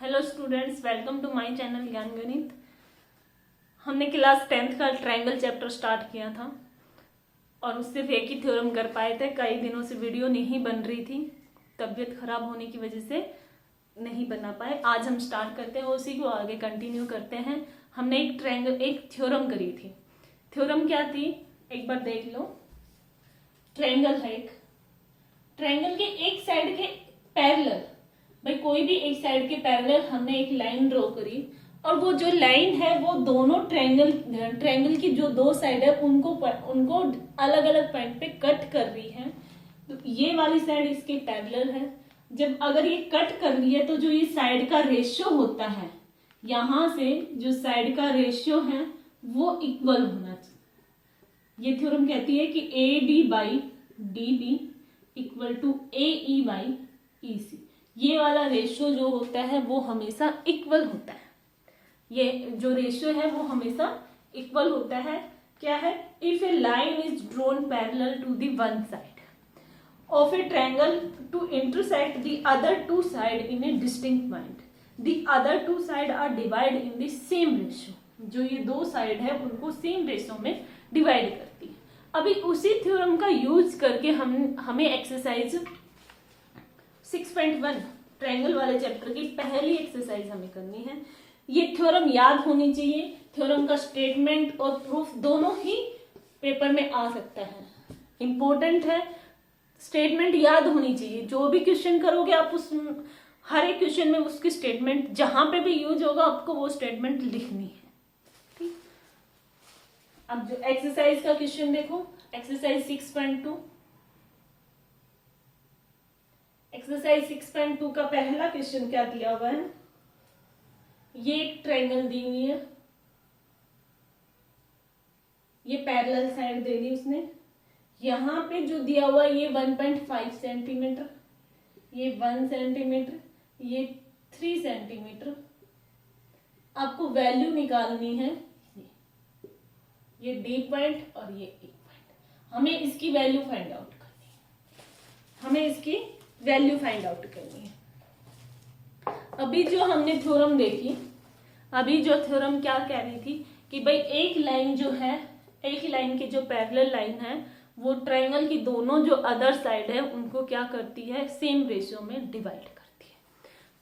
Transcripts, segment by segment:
Hello students, welcome to my channel Gyan Ganit. हमने class 10th का triangle chapter start किया था और उससे सिर्फ एक ही थ्योरम कर पाए थे। कई दिनों से वीडियो नहीं बन रही थी, तबीयत खराब होने की वजह से नहीं बना पाए। आज हम स्टार्ट करते हैं, उसी को आगे कंटिन्यू करते हैं। हमने एक थ्योरम करी थी। थ्योरम क्या थी एक बार देख लो। ट्रायंगल है, एक ट्रायंगल के एक साइड के पैरेलल, भाई कोई भी एक साइड के पैरेलल हमने एक लाइन ड्रॉ करी और वो जो लाइन है वो दोनों ट्रायंगल की जो दो साइड है उनको अलग अलग पॉइंट पे कट कर रही है। तो ये वाली साइड इसके पैरेलल है। जब अगर ये कट कर रही है तो जो ये साइड का रेशियो होता है, यहां से जो साइड का रेशियो है वो इक्वल होना चाहिए। ये थ्योरम कहती है कि A D by D B equal to A E by E C. ये वाला रेशियो जो होता है वो हमेशा इक्वल होता है। ये जो रेशियो है वो हमेशा इक्वल होता है। क्या है? If a line is drawn parallel to the one side of a triangle to intersect the other two side in a distinct point, the other two side are divide in the same ratio. जो ये दो side है उनको same ratio में divide करती है। अभी उसी थ्योरम का यूज करके हमें एक्सरसाइज 6.1 ट्रायंगल वाले चैप्टर की पहली एक्सरसाइज हमें करनी है। ये थ्योरम याद होनी चाहिए। थ्योरम का स्टेटमेंट और प्रूफ दोनों ही पेपर में आ सकता है। इंपॉर्टेंट है, स्टेटमेंट याद होनी चाहिए। जो भी क्वेश्चन करोगे आप उस हर एक क्वेश्चन में उसकी स्टेटमेंट जहां पे भी यूज होगा आपको वो स्टेटमेंट लिखनी है। ठीक, अब जो एक्सरसाइज का क्वेश्चन देखो, एक्सरसाइज 6.2। एक्सरसाइज 6.2 का पहला क्वेश्चन क्या दिया हुआ है? ये एक ट्रायंगल दी हुई है, ये पैरेलल साइड दे दी उसने। यहां पे जो दिया हुआ है ये 1.5 सेंटीमीटर, ये 1 सेंटीमीटर, ये 3 सेंटीमीटर। आपको वैल्यू निकालनी है, ये डी पॉइंट और ये ई पॉइंट। हमें इसकी वैल्यू फाइंड आउट करनी है। हमें इसकी वैल्यू फाइंड आउट करनी है। अभी जो हमने थ्योरम देखी, अभी जो थ्योरम क्या कह रही थी कि भाई एक लाइन जो है, एक लाइन के जो पैरेलल लाइन है वो ट्रायंगल की दोनों जो अदर साइड है उनको क्या करती है, सेम रेशियो में डिवाइड करती है।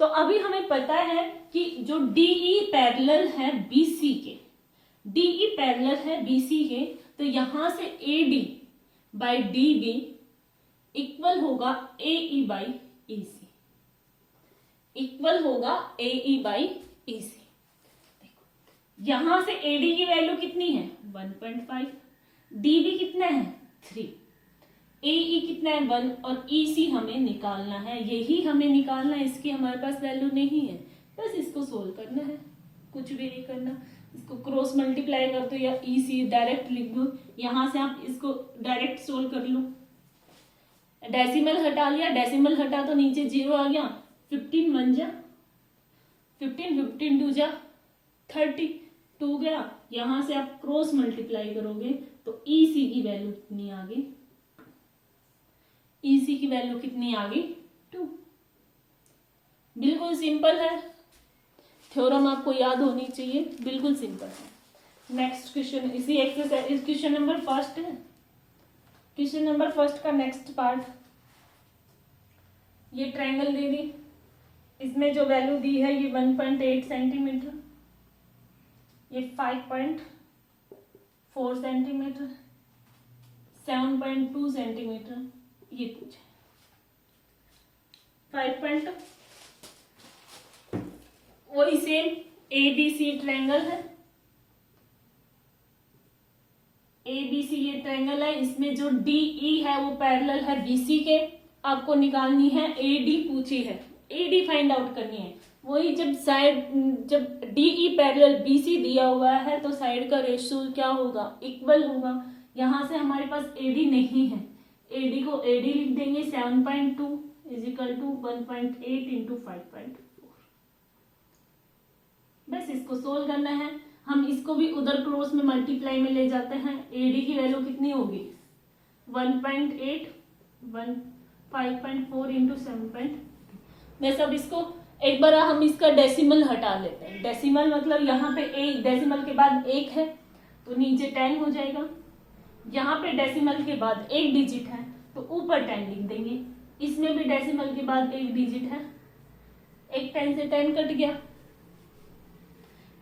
तो अभी हमें पता है कि जो डीई पैरेलल है बीसी के, डीई पैरेलल है बीसी के, तो यहां से AD by D B equal होगा A E by E C, equal होगा ए ई बाई ई सी। यहां से एडी की वैल्यू कितनी है 1.5, डीबी कितना है 3, ए कितना है 1 और ई सी हमें निकालना है। यही हमें निकालना है, इसकी हमारे पास वैल्यू नहीं है। बस इसको सोल्व करना है, कुछ भी नहीं करना। इसको क्रॉस मल्टीप्लाई कर दो या ई सी डायरेक्ट लिख दो। यहां से आप इसको डायरेक्ट सोल्व कर लो। डेसिमल हटा लिया, डेसिमल हटा तो नीचे 0 आ गया। 15 1 जा 15, 15 2 जा 32 गया। यहां से आप क्रॉस मल्टीप्लाई करोगे तो ई सी की वैल्यू कितनी आ गई? ई सी की वैल्यू कितनी आ गई? 2। बिल्कुल सिंपल है, थ्योरम आपको याद होनी चाहिए, बिल्कुल सिंपल है। नेक्स्ट क्वेश्चन, इसी एक्सरसाइज क्वेश्चन नंबर फर्स्ट है। क्वेश्चन नंबर फर्स्ट का नेक्स्ट पार्ट, ये ट्रायंगल दे दी, इसमें जो वैल्यू दी है ये 1.8 सेंटीमीटर, ये 5.4 सेंटीमीटर, 7.2 सेंटीमीटर। ये पूछे 5. वही सेम एबीसी ट्रायंगल है, एबीसी ये ट्रायंगल है। इसमें जो डीई है वो पैरेलल है बीसी के। आपको निकालनी है एडी, पूछी है एडी फाइंड आउट करनी है। वही जब डीई पैरेलल बीसी दिया हुआ है तो साइड का रेशियो क्या होगा? इक्वल होगा। यहां से हमारे पास एडी नहीं है, एडी को एडी लिख देंगे 7.2 इज इक्वल टू 1.8 इंटू 5.4। बस इसको सोल्व करना है। हम इसको भी उधर क्रॉस में मल्टीप्लाई में ले जाते हैं। एडी की वैल्यू कितनी होगी? 1.8 5.4 इंटू 7.2। मैं सब इसको एक बार हम इसका डेसिमल हटा लेते हैं। डेसिमल मतलब यहाँ पे एक डेसिमल के बाद एक है तो नीचे 10 हो जाएगा। यहाँ पे डेसिमल के बाद एक डिजिट है तो ऊपर 10 लिख देंगे। इसमें भी डेसिमल के बाद एक डिजिट है, एक 10 से 10 कट गया।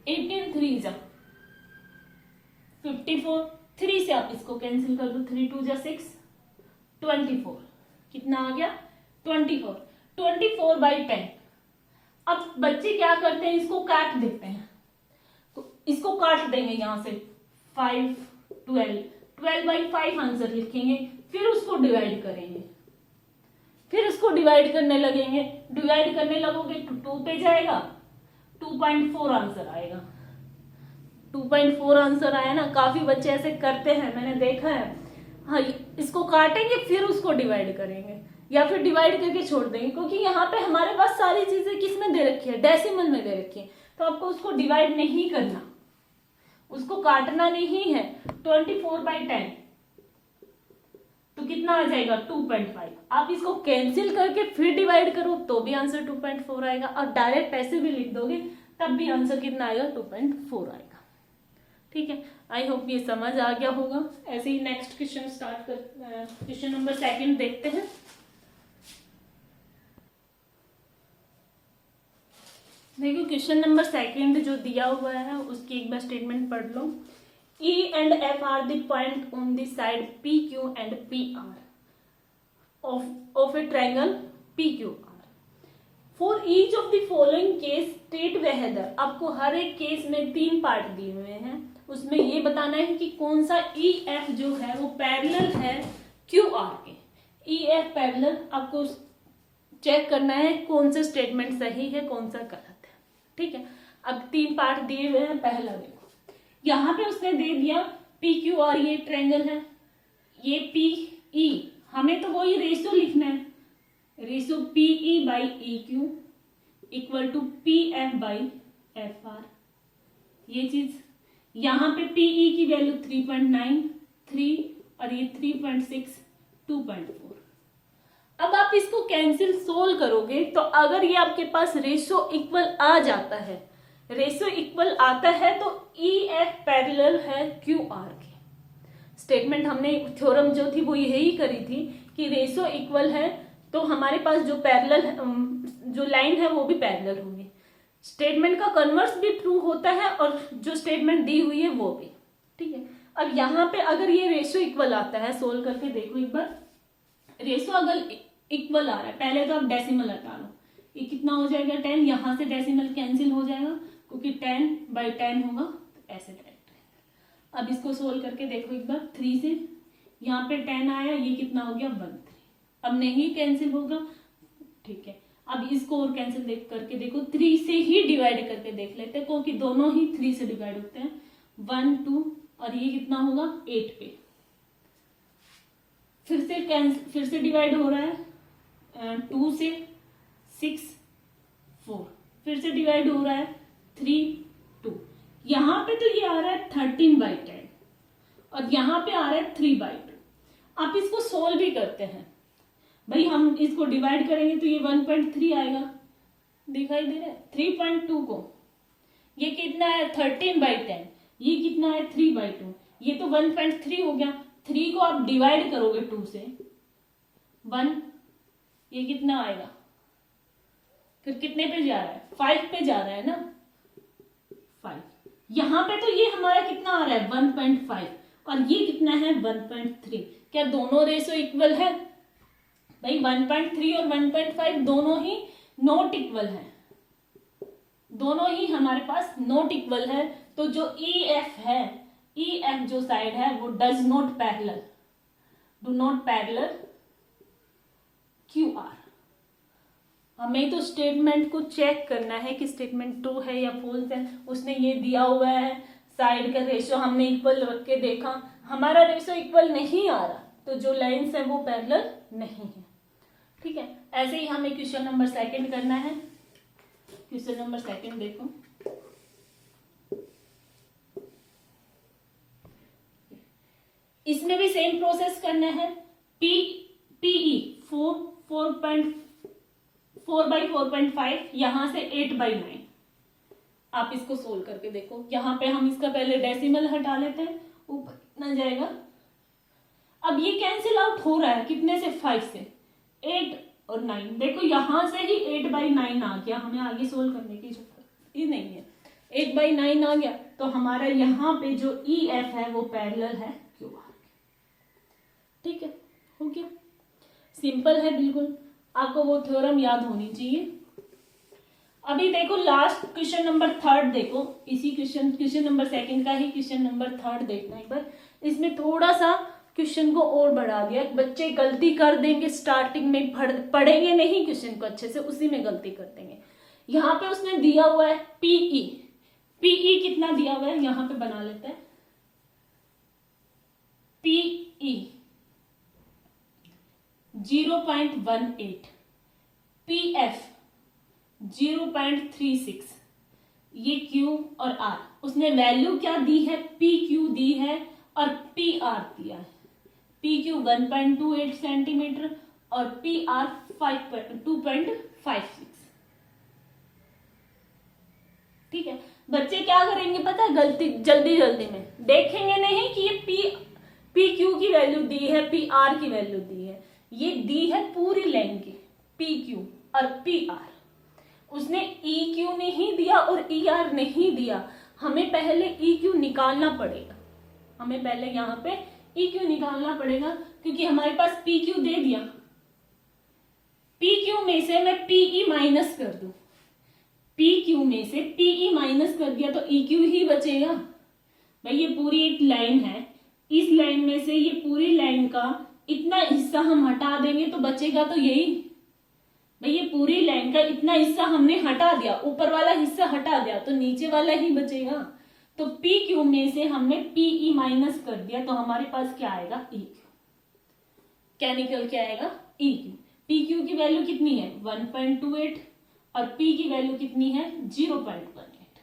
18 3 जा 54, 3 से आप इसको कैंसिल कर दो, 3 2 जा 6, 24 कितना आ गया 24, 24/10। अब बच्चे क्या करते हैं, इसको काट देते हैं, तो इसको काट देंगे यहां से 5 12, 12/5 आंसर लिखेंगे, फिर उसको डिवाइड करेंगे, फिर उसको डिवाइड करने लगेंगे। डिवाइड करने लगोगे तो 2 पे जाएगा, 2.4 आंसर आएगा। 2.4 आंसर आया ना। काफी बच्चे ऐसे करते हैं, मैंने देखा है। हाँ, इसको काटेंगे फिर उसको डिवाइड करेंगे या फिर डिवाइड करके छोड़ देंगे, क्योंकि यहाँ पे हमारे पास सारी चीजें किस में दे रखी है, डेसिमल में दे रखी है, तो आपको उसको डिवाइड नहीं करना, उसको काटना नहीं है। 24/10 तो कितना आ जाएगा 2.5। आप इसको कैंसिल करके फिर डिवाइड करो तो भी आंसर 2.4 आएगा, और डायरेक्ट ऐसे भी लिख दोगे तब भी आंसर कितना आएगा 2.4 आएगा। ठीक है, आई होप ये समझ आ गया होगा। ऐसे ही नेक्स्ट क्वेश्चन स्टार्ट कर, क्वेश्चन नंबर 2 देखते हैं। देखो क्वेश्चन नंबर 2 जो दिया हुआ है उसकी एक बार स्टेटमेंट पढ़ लो। E and F are the point on the side PQ and PR of a triangle PQR. For each of the following case state whether, आपको हर एक केस में 3 पार्ट दिए हुए हैं, उसमें ये बताना है कि कौन सा EF जो है वो पैरेलल है QR के। EF पैरेलल आपको चेक करना है कौन सा स्टेटमेंट सही है कौन सा गलत है। ठीक है, अब 3 पार्ट दिए हुए हैं। पहला देखो, यहाँ पे उसने दे दिया PQR, ये ट्रायंगल है, ये PE, हमें तो वही रेशो लिखना है, ratio PE/EQ equal to PF/FR। ये चीज यहाँ पे PE की वैल्यू 3.93 और ये 3.6, 2.4। अब आप इसको कैंसिल सोल्व करोगे तो अगर ये आपके पास रेशो इक्वल आ जाता है, रेशो इक्वल आता है तो EF पैरेलल है QR के। स्टेटमेंट हमने थ्योरम जो थी वो यही करी थी कि रेशो इक्वल है तो हमारे पास जो पैरेलल जो लाइन है वो भी पैरेलल होगी। स्टेटमेंट का कन्वर्स भी ट्रू होता है और जो स्टेटमेंट दी हुई है वो भी। ठीक है, अब यहाँ पे अगर ये रेशो इक्वल आता है, सोल्व करके देखो एक बार, रेशो अगर इक्वल आ रहा है, पहले तो आप डेसिमल हटा लो, ये कितना हो जाएगा 10, यहां से डेसिमल कैंसिल हो जाएगा क्योंकि 10/10 होगा, तो ऐसे डायरेक्ट। अब इसको सोल्व करके देखो एक बार, 3 से यहाँ पे 10 आया, ये कितना हो गया 1 3, अब नहीं कैंसिल होगा। ठीक है, अब इसको और कैंसिल करके देखो, 3 से ही डिवाइड करके देख लेते हैं क्योंकि दोनों ही 3 से डिवाइड होते हैं। 1 2 और ये कितना होगा 8 पे, फिर से डिवाइड हो रहा है 2 से 6 4, फिर से डिवाइड हो रहा है 3 2, यहाँ पे तो ये आ रहा है 13/10 और यहाँ पे आ रहा है 3/2। आप इसको सोल्व भी करते हैं भाई, हम इसको डिवाइड करेंगे तो ये 1.3 आएगा, दिखाई दे रहा है 3.2 को, ये कितना है 13/10, ये कितना है 3/2, ये तो 1.3 हो गया। 3 को आप डिवाइड करोगे 2 से 1, ये कितना आएगा, फिर कितने पे जा रहा है 5 पे जा रहा है ना 5। यहाँ पे तो ये हमारा कितना आ रहा है 1.5 और ये कितना है 1.3। क्या दोनों रेशो इक्वल है भाई? 1.3 और 1.5 दोनों ही नॉट इक्वल है, दोनों ही हमारे पास नॉट इक्वल है। तो जो EF है, EF जो साइड है वो does not parallel, do not parallel QR। हमें तो स्टेटमेंट को चेक करना है कि स्टेटमेंट ट्रू है या फॉल्स है। उसने ये दिया हुआ है साइड का रेशो हमने इक्वल रख के देखा, हमारा रेशो इक्वल नहीं आ रहा तो जो लाइंस है वो पैरेलल नहीं है। ठीक है, ऐसे ही हमें क्वेश्चन नंबर 2 करना है। क्वेश्चन नंबर 2 देखो, इसमें भी सेम प्रोसेस करना है। PE 4.5 4/4.5, यहां से 8/9। आप इसको सोल्व करके देखो। यहां पे हम इसका पहले डेसिमल हटा लेते हैं, ऊपर कितना जाएगा। अब ये कैंसिल आउट हो रहा है कितने से, 5 से, 8 और 9। देखो यहां से ही 8/9 आ गया, हमें आगे सोल्व करने की जरूरत ही नहीं है। 8/9 आ गया तो हमारा यहाँ पे जो EF है वो पैरेलल है QR। ठीक है, हो गया, सिंपल है बिल्कुल। आपको वो थ्योरम याद होनी चाहिए। अभी देखो लास्ट क्वेश्चन नंबर 3 देखो, इसी क्वेश्चन नंबर 2 का ही क्वेश्चन नंबर 3 देखना एक बार। इसमें थोड़ा सा क्वेश्चन को और बढ़ा दिया। बच्चे गलती कर देंगे स्टार्टिंग में, पढ़ेंगे नहीं क्वेश्चन को अच्छे से, उसी में गलती कर देंगे। यहाँ पे उसने दिया हुआ है PE कितना दिया हुआ है, यहाँ पे बना लेते हैं। PE 0.18, PF 0.36, ये Q और R। उसने वैल्यू क्या दी है, PQ दी है और PR दिया है। PQ 1.28 सेंटीमीटर और PR 2.56। ठीक है, बच्चे क्या करेंगे पता है, गलती जल्दी में देखेंगे नहीं कि ये PQ की वैल्यू दी है, PR की वैल्यू दी है। ये दी है पूरी लाइन की, PQ और PR। उसने EQ नहीं दिया और ER नहीं दिया। हमें पहले EQ निकालना पड़ेगा, हमें पहले यहाँ पे EQ निकालना पड़ेगा, क्योंकि हमारे पास PQ दे दिया। PQ में से मैं PE माइनस कर दूं, PQ में से PE माइनस कर दिया तो EQ ही बचेगा। भाई ये पूरी एक लाइन है, इस लाइन में से ये पूरी लाइन का इतना हिस्सा हम हटा देंगे तो बचेगा तो यही। भाई ये पूरी लाइन का इतना हिस्सा हमने हटा दिया, ऊपर वाला हिस्सा हटा दिया तो नीचे वाला ही बचेगा। तो PQ में से हमने PE माइनस कर दिया तो हमारे पास क्या आएगा, EQ। क्या निकल के आएगा, EQ। PQ की वैल्यू कितनी है 1.28 और P की वैल्यू कितनी है 0.18।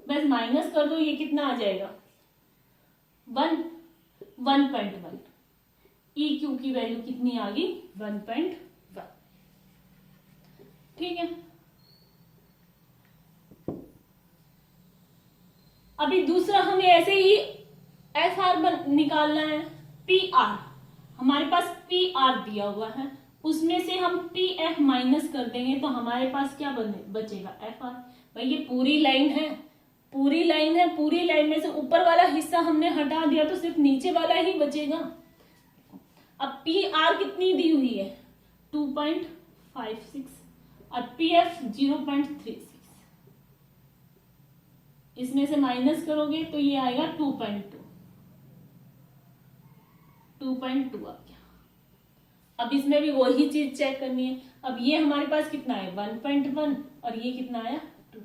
बस माइनस कर दो, ये कितना आ जाएगा 1.1। EQ की वैल्यू कितनी आ गई 1.1। ठीक है, अभी दूसरा हमें ऐसे ही SR निकालना है। PR हमारे पास PR दिया हुआ है, उसमें से हम PF माइनस कर देंगे तो हमारे पास क्या बचेगा FR। भाई ये पूरी लाइन है, पूरी लाइन में से ऊपर वाला हिस्सा हमने हटा दिया तो सिर्फ नीचे वाला ही बचेगा। अब PR कितनी दी हुई है 2.56 और PF 0.36। इसमें से माइनस करोगे तो ये आएगा 2.2 आ गया। अब इसमें भी वही चीज चेक करनी है। अब ये हमारे पास कितना है 1.1 और ये कितना आया 2.2।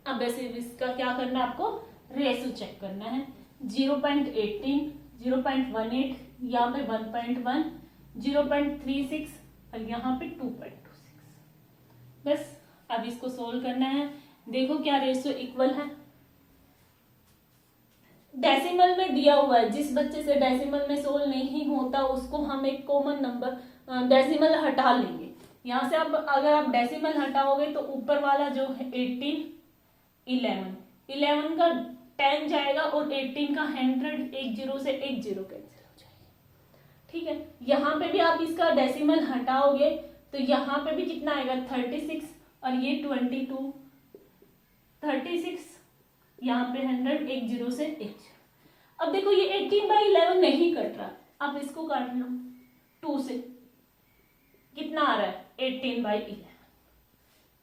अब वैसे इसका क्या करना है, आपको रेशो चेक करना है। 0.18, 0.18, यहाँ पे 1.1, 0.36 और यहाँ पे 2.26। बस अब इसको सोल्व करना है। देखो क्या रेशो इक्वल है। डेसिमल में दिया हुआ है, जिस बच्चे से डेसिमल में सोल्व नहीं होता उसको हम एक कॉमन नंबर डेसिमल हटा लेंगे। यहाँ से अब अगर आप डेसिमल हटाओगे तो ऊपर वाला जो है 18, 11 का 10 जाएगा और 18 का 100, एक जीरो से एक जीरो कैंसिल हो जाएगा। ठीक है, यहाँ पे भी आप इसका डेसिमल हटाओगे तो यहाँ पे भी कितना आएगा 36 और ये 22, 36, यहाँ पे 100, एक जीरो से एक। अब देखो ये 18/11 नहीं कट रहा, आप इसको काट लो 2 से, कितना आ रहा है 18/11।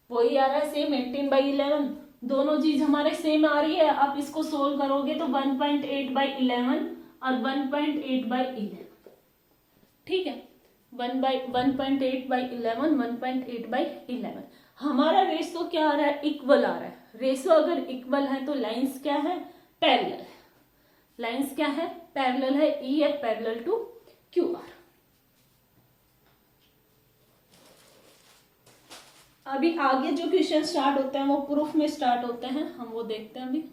वही आ रहा है सेम 18/11, दोनों चीज हमारे सेम आ रही है। आप इसको सोल्व करोगे तो 1.8/11 और 1.8/11। ठीक है, 1.8/11, 1.8/11। हमारा रेशो क्या आ रहा है, इक्वल आ रहा है। रेशो अगर इक्वल है तो लाइंस क्या है, पैरेलल है। लाइंस क्या है, पैरेलल है। EF parallel to QR। अभी आगे जो क्वेश्चन स्टार्ट होते हैं वो प्रूफ में स्टार्ट होते हैं, हम वो देखते हैं। अभी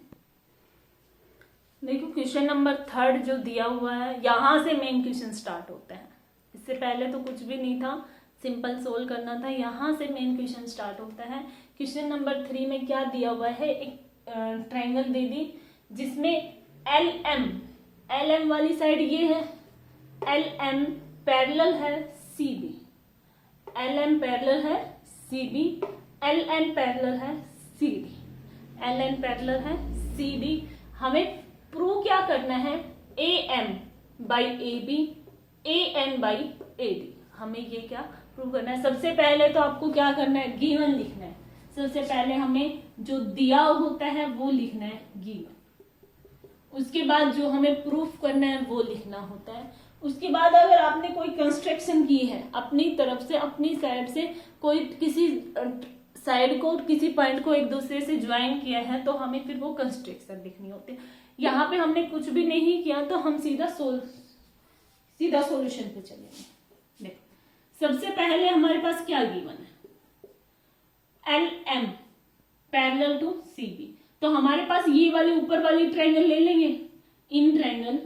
देखो क्वेश्चन नंबर 3 जो दिया हुआ है, यहां से मेन क्वेश्चन स्टार्ट होते हैं। इससे पहले तो कुछ भी नहीं था, सिंपल सोल्व करना था। यहाँ से मेन क्वेश्चन स्टार्ट होता है। क्वेश्चन नंबर 3 में क्या दिया हुआ है, एक ट्रायंगल दे दी जिसमें एल एम वाली साइड ये है, एल एम पैरेलल है C B, L M parallel है C B, L N parallel है C D, L N parallel है सी डी। हमें प्रूव क्या करना है, A M by A B, A N by A D. हमें ये क्या प्रूव करना है। सबसे पहले तो आपको क्या करना है, गिवन लिखना है। सबसे पहले हमें जो दिया होता है वो लिखना है गिवन। उसके बाद जो हमें प्रूफ करना है वो लिखना होता है। उसके बाद अगर आपने कोई कंस्ट्रक्शन की है अपनी तरफ से, अपनी साइड से, कोई किसी साइड को, किसी पॉइंट को एक दूसरे से ज्वाइन किया है, तो हमें फिर वो कंस्ट्रक्शन लिखनी होती है। यहाँ पे हमने कुछ भी नहीं किया तो हम सीधा सॉल्यूशन पे चलेंगे। देखो सबसे पहले हमारे पास क्या गिवन है, L M parallel to C B. तो हमारे पास ये वाली ऊपर वाली ट्रायंगल ले लेंगे, in triangle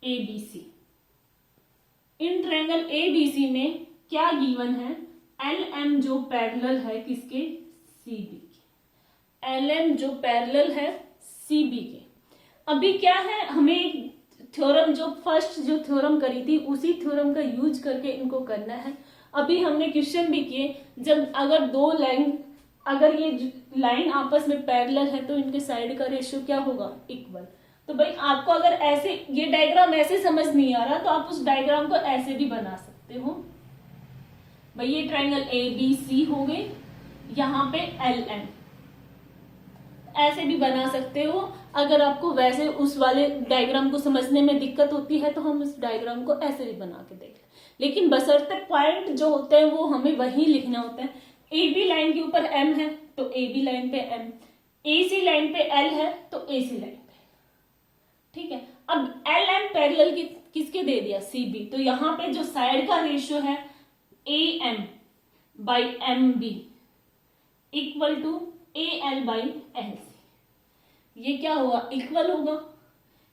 A B C. In triangle A B C में क्या गिवन है, एल एम जो पैरेलल है किसके, सी बी के, एल एम जो पैरेलल है सी बी के। अभी क्या है, हमें थ्योरम जो फर्स्ट जो थ्योरम करी थी उसी थ्योरम का यूज करके इनको करना है। अभी हमने क्वेश्चन भी किए, जब अगर दो लाइन, अगर ये लाइन आपस में पैरेलल है तो इनके साइड का रेशियो क्या होगा, इक्वल। तो भाई आपको अगर ऐसे ये डायग्राम ऐसे समझ नहीं आ रहा तो आप उस डायग्राम को ऐसे भी बना सकते हो। भाई ये ट्रायंगल ए बी सी हो गए, यहाँ पे एल एम, ऐसे भी बना सकते हो। अगर आपको वैसे उस वाले डायग्राम को समझने में दिक्कत होती है तो हम उस डायग्राम को ऐसे भी बना के देख लें, लेकिन बशर्ते पॉइंट जो होते हैं वो हमें वही लिखना होता है। ए बी लाइन के ऊपर एम है तो ए बी लाइन पे एम, ए सी लाइन पे एल है तो ए सी लाइन पे, ठीक है। अब एल एम पैरेलल किसके दे दिया, सी बी। तो यहाँ पे जो साइड का रेशियो है A M by M B equal to A L by L C, ये क्या होगा, इक्वल होगा।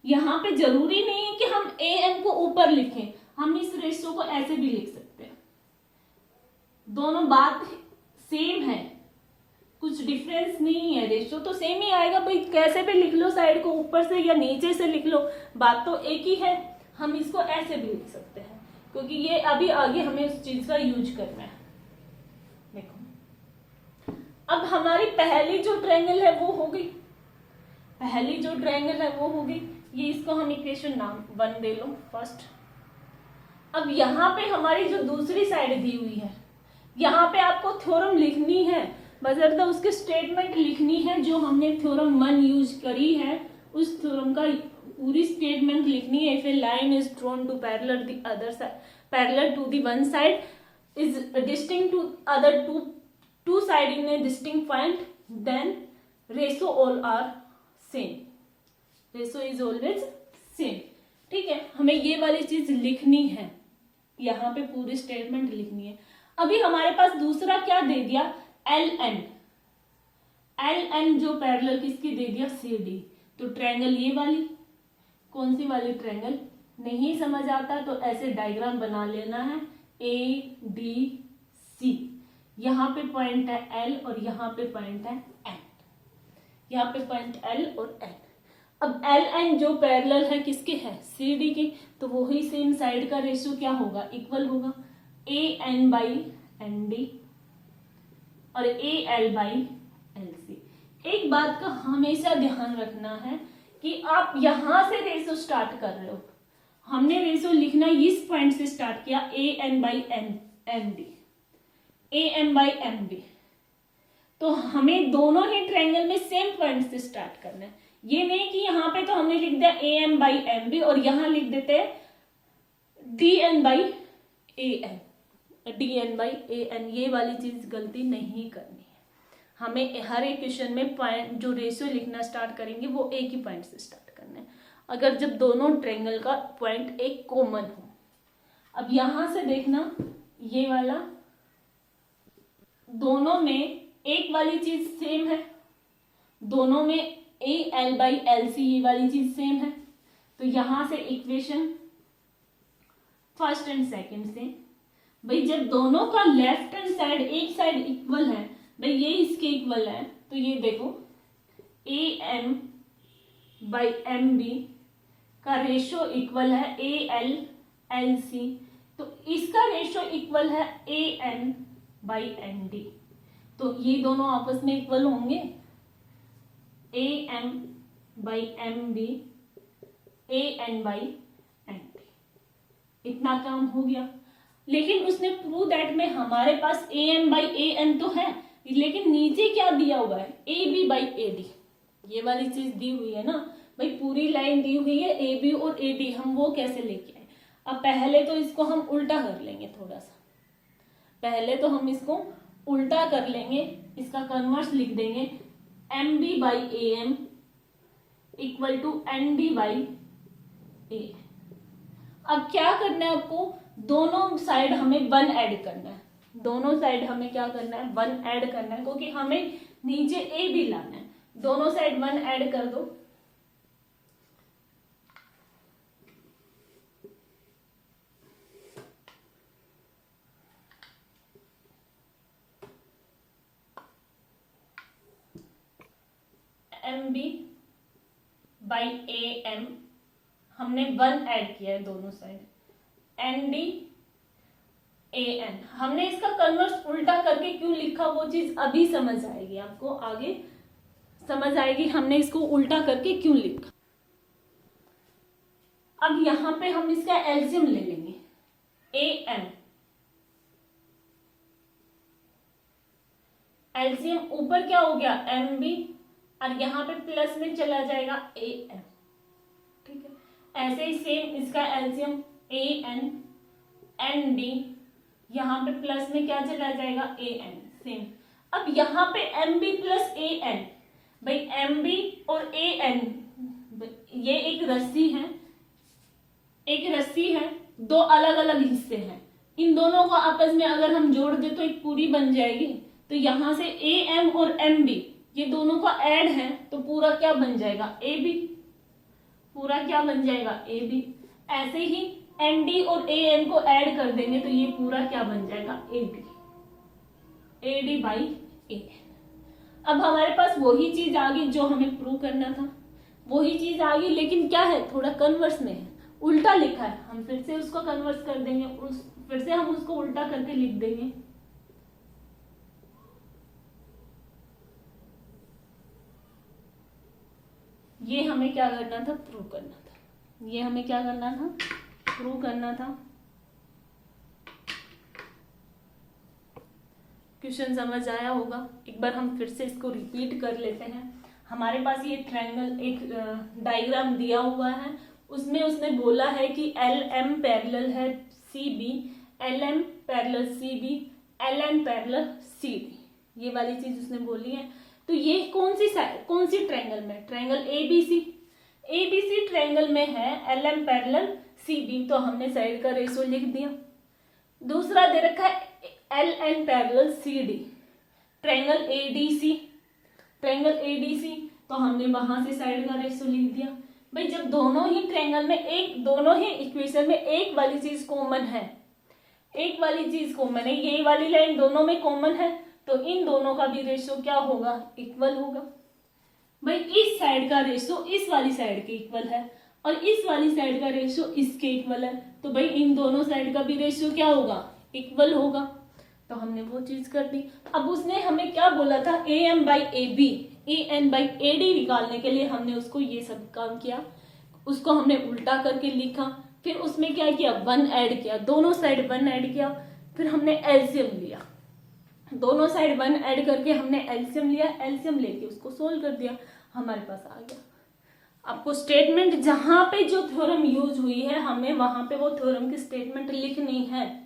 यहाँ पे जरूरी नहीं है कि हम ए एम को ऊपर लिखें, हम इस रेशियो को ऐसे भी लिख सकते हैं। दोनों बात सेम है, कुछ डिफरेंस नहीं है, रेशियो तो सेम ही आएगा। भाई कैसे भी लिख लो, साइड को ऊपर से या नीचे से लिख लो, बात तो एक ही है। हम इसको ऐसे भी लिख सकते हैं क्योंकि ये अभी आगे हमें उस चीज का यूज करना है। देखो अब हमारी पहली जो ट्रायंगल है वो हो गई, पहली जो ट्रायंगल है वो हो गई। ये इसको हम इक्वेशन नाम 1 दे लो फर्स्ट। अब यहाँ पे हमारी जो दूसरी साइड दी हुई है, यहाँ पे आपको थ्योरम लिखनी है, बशर्ते उसके स्टेटमेंट लिखनी है जो हमने थ्योरम 1 यूज करी है, उस थ्योरम का पूरी स्टेटमेंट लिखनी है। If a line is drawn to parallel the other side, parallel to the one side is distinct to other two side in a distinct point, then ratio all are same, ratio is always same, ठीक है। हमें ये वाली चीज लिखनी है, यहाँ पे पूरी स्टेटमेंट लिखनी है। अभी हमारे पास दूसरा क्या दे दिया, एल एन, एल एन जो पैरेलल किसकी दे दिया, सी डी। तो ट्रायंगल ये वाली, कौन सी वाली ट्रायंगल, नहीं समझ आता तो ऐसे डायग्राम बना लेना है, ए डी सी। यहाँ पे पॉइंट है एल और यहाँ पे पॉइंट है एन, यहाँ पे पॉइंट एल और एन। अब एल एन जो पैरेलल है किसके है, सी डी के, तो वही सेम साइड का रेशियो क्या होगा, इक्वल होगा, A N by N D और A L by L C. एक बात का हमेशा ध्यान रखना है कि आप यहां से रेशो स्टार्ट कर रहे हो, हमने रेशो लिखना इस पॉइंट से स्टार्ट किया, A N by N D, A M by M B. तो हमें दोनों ही ट्रायंगल में सेम पॉइंट से स्टार्ट करना है। ये नहीं कि यहाँ पे तो हमने लिख दिया A M by M B और यहाँ लिख देते हैं D N by A N, D N by A N. ये वाली चीज गलती नहीं करनी है। हमें हर एक क्वेश्चन में पॉइंट जो रेशियो लिखना स्टार्ट करेंगे वो एक ही पॉइंट से स्टार्ट करना है, अगर जब दोनों ट्रायंगल का पॉइंट एक कॉमन हो। अब यहां से देखना, ये वाला दोनों में एक वाली चीज सेम है, दोनों में A L by L C ये वाली चीज सेम है। तो यहां से इक्वेशन फर्स्ट एंड सेकंड से भाई जब दोनों का लेफ्ट हैंड साइड एक साइड इक्वल है, भाई ये इसके इक्वल है, तो ये देखो AM बाई MB का रेशो इक्वल है AL LC, तो इसका रेशो इक्वल है AN बाई ND, तो ये दोनों आपस में इक्वल होंगे। AM by MB AN by ND, इतना काम हो गया। लेकिन उसने प्रूव दैट में हमारे पास AM बाई AN तो है, लेकिन नीचे क्या दिया हुआ है AB बाई AD, ये वाली चीज दी हुई है ना भाई, पूरी लाइन दी हुई है AB और AD, हम वो कैसे लेके आए। अब पहले तो इसको हम उल्टा कर लेंगे, थोड़ा सा पहले तो हम इसको उल्टा कर लेंगे, इसका कन्वर्स लिख देंगे MB by AM equal to ND by AN। अब क्या करना है आपको, दोनों साइड हमें 1 ऐड करना है, दोनों साइड हमें क्या करना है 1 ऐड करना है, क्योंकि हमें नीचे A भी लाना है। दोनों साइड 1 ऐड कर दो, MB बाई AM हमने 1 ऐड किया है दोनों साइड, ND AN हमने इसका कन्वर्स उल्टा करके क्यों लिखा वो चीज अभी समझ आएगी आपको, आगे समझ आएगी हमने इसको उल्टा करके क्यों लिखा। अब यहां पे हम इसका एलसीएम ले लेंगे, AM एलसीएम ऊपर क्या हो गया MB और यहाँ पे प्लस में चला जाएगा AM, ठीक है। ऐसे ही सेम इसका एलसीएम AN ND, यहाँ पे प्लस में क्या चला जाएगा AN, सेम। अब यहाँ पे MB प्लस AN, भाई MB और AN ये एक रस्सी है, एक रस्सी है, दो अलग अलग हिस्से हैं, इन दोनों को आपस में अगर हम जोड़ दे तो एक पूरी बन जाएगी। तो यहां से AM और MB ये दोनों का ऐड है तो पूरा क्या बन जाएगा AB, पूरा क्या बन जाएगा AB। ऐसे ही ND और AN को ऐड कर देंगे तो ये पूरा क्या बन जाएगा AD बाई AN। अब हमारे पास वही चीज आ गई जो हमें प्रूव करना था, वही चीज आ गई, लेकिन क्या है थोड़ा कन्वर्स में है, उल्टा लिखा है। हम फिर से उसको कन्वर्स कर देंगे, फिर से हम उसको उल्टा करके लिख देंगे। ये हमें क्या करना था, प्रूव करना था, ये हमें क्या करना था, प्रूव करना था। क्वेश्चन समझ आया होगा, एक बार हम फिर से इसको रिपीट कर लेते हैं। हमारे पास ये ट्रायंगल एक डायग्राम दिया हुआ है, उसमें उसने बोला है कि LM पैरेलल है CB, LM parallel CB, LN parallel CD, ये वाली चीज उसने बोली है। तो ये कौन सी ट्रायंगल में, ट्रायंगल ABC ट्रायंगल में है LM पैरेलल CB, तो हमने साइड का रेशो लिख दिया। दूसरा दे रखा है LN parallel CD, triangle ADC, तो हमने वहां से साइड का रेशो लिख दिया। भाई जब दोनों ही ट्रायंगल में दोनों ही इक्वेशन में एक वाली चीज कॉमन है, एक वाली चीज कॉमन है, ये वाली लाइन दोनों में कॉमन है, तो इन दोनों का भी रेशो क्या होगा, इक्वल होगा। भाई इस साइड का रेशो इस वाली साइड के इक्वल है और इस वाली साइड का रेशो इसके इक्वल है, तो भाई इन दोनों साइड का भी रेशो क्या होगा, इक्वल होगा। तो हमने वो चीज कर दी। अब उसने हमें क्या बोला था, AM by AB AN by AD निकालने के लिए हमने उसको ये सब काम किया, उसको हमने उल्टा करके लिखा, फिर उसमें क्या किया, 1 ऐड किया, दोनों साइड 1 ऐड किया, फिर हमने एलसीएम लिया, दोनों साइड 1 ऐड करके हमने एलसीएम लिया, एलसीएम लेके उसको सोल्व कर दिया, हमारे पास आ गया। आपको स्टेटमेंट जहां पे जो थ्योरम यूज हुई है हमें वहां पे वो थ्योरम की स्टेटमेंट लिखनी है,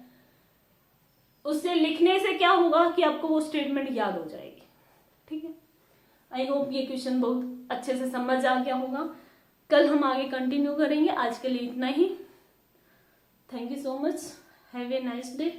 उससे लिखने से क्या होगा कि आपको वो स्टेटमेंट याद हो जाएगी। ठीक है, आई होप ये क्वेश्चन बहुत अच्छे से समझ आ गया होगा। कल हम आगे कंटिन्यू करेंगे, आज के लिए इतना ही। Thank you so much, have a nice day.